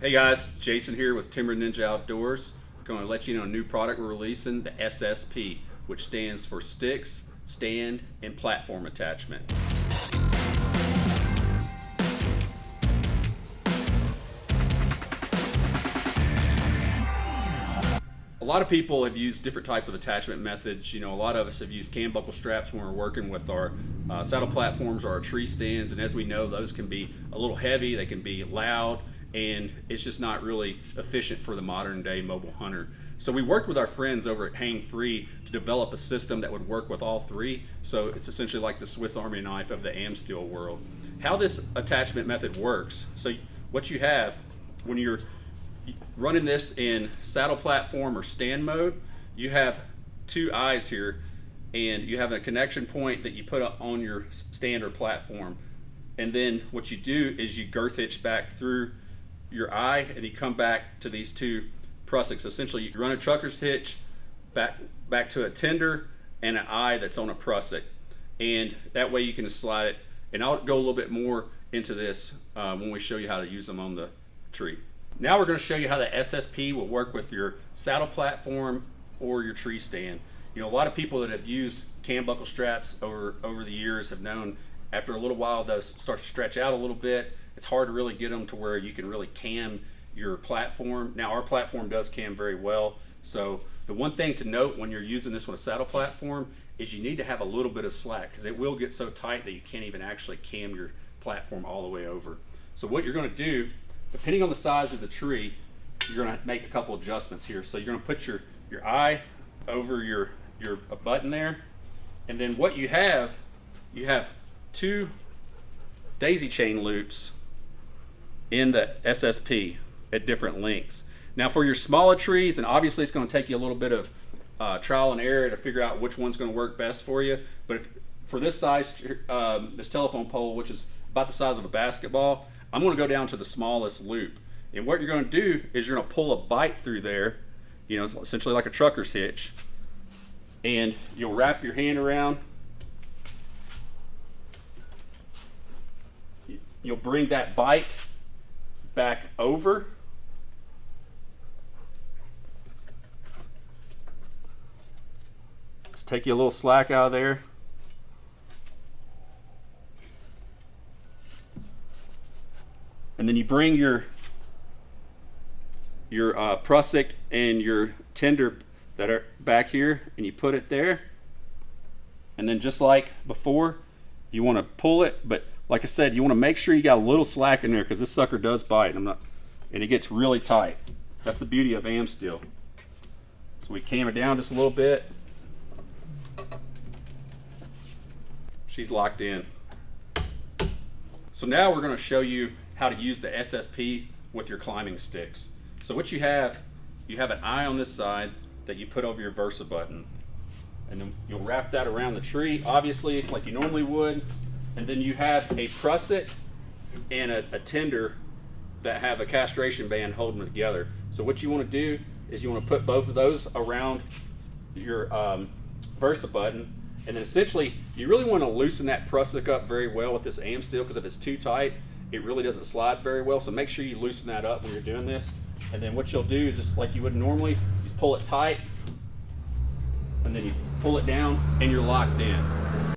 Hey guys, Jason here with Timber Ninja Outdoors. Going to let you know a new product we're releasing, the SSP, which stands for Sticks, Stand, and Platform Attachment. A lot of people have used different types of attachment methods. You know, a lot of us have used cam buckle straps when we're working with our saddle platforms or our tree stands, and as we know, those can be a little heavy, they can be loud, and it's just not really efficient for the modern day mobile hunter. So we worked with our friends over at Hang Free to develop a system that would work with all three. So it's essentially like the Swiss Army knife of the Amsteel world. How this attachment method works, so what you have when you're running this in saddle platform or stand mode, you have two eyes here, and you have a connection point that you put on your stand or platform, and then what you do is you girth hitch back through your eye and you come back to these two prusiks. Essentially you run a trucker's hitch back to a tender and an eye that's on a prusik, and that way you can slide it, and I'll go a little bit more into this when we show you how to use them on the tree. Now we're going to show you how the SSP will work with your saddle platform or your tree stand. You know, a lot of people that have used cam buckle straps over the years have known after a little while those start to stretch out a little bit. It's hard to really get them to where you can really cam your platform. Now our platform does cam very well, so the one thing to note when you're using this on a saddle platform is you need to have a little bit of slack, because it will get so tight that you can't even actually cam your platform all the way over. So what you're going to do, depending on the size of the tree, you're going to make a couple adjustments here. So you're going to put your eye over your button there, and then what you have two daisy chain loops in the SSP at different lengths. Now for your smaller trees, and obviously it's going to take you a little bit of trial and error to figure out which one's going to work best for you, but for this size, this telephone pole, which is about the size of a basketball, I'm going to go down to the smallest loop. And what you're going to do is you're going to pull a bite through there, you know, essentially like a trucker's hitch, and you'll wrap your hand around. You'll bring that bite back over, just take you a little slack out of there. And then you bring your prusik and your tender that are back here, and you put it there. And then just like before, you want to pull it, but like I said, you want to make sure you got a little slack in there, because this sucker does bite. And it gets really tight. That's the beauty of Amsteel. So we cam her down just a little bit. She's locked in. So now we're going to show you how to use the SSP with your climbing sticks. So what you have an eye on this side that you put over your Versa button, and then you'll wrap that around the tree, obviously like you normally would, and then you have a prusik and a tender that have a castration band holding them together. So what you want to do is you want to put both of those around your Versa button, and then essentially you really want to loosen that prusik up very well with this Amsteel, because if it's too tight, it really doesn't slide very well. So make sure you loosen that up when you're doing this. And then what you'll do is, just like you would normally, you just pull it tight, and then you pull it down, and you're locked in.